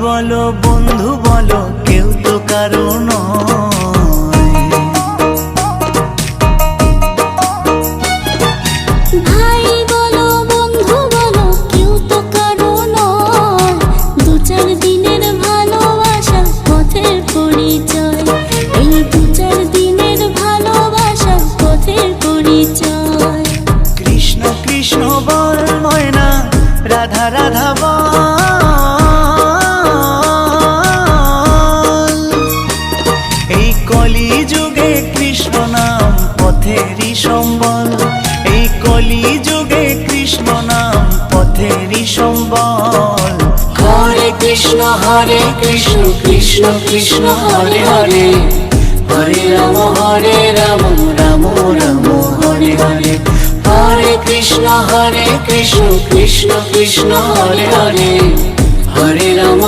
বলো বন্ধু বলো কেউ তো কারো নয়। ভাই বলো বন্ধু বলো কেউ তো কারো নয়। দু চার দিনের ভালোবাসার পথের পরিচয়, এই দু চার দিনের ভালোবাসার পথের পরিচয়। কৃষ্ণ কৃষ্ণ বল ময়না, রাধা রাধা বল। এই কলি যুগে কৃষ্ণ নাম পথেরই সম্বল, এই কলি যুগে কৃষ্ণ নাম পথেরই সম্বল। হরে কৃষ্ণ কৃষ্ণ কৃষ্ণ হরে হরে, হরে রাম রাম রাম হরে হরে। হরে কৃষ্ণ কৃষ্ণ কৃষ্ণ হরে হরে, হরে রাম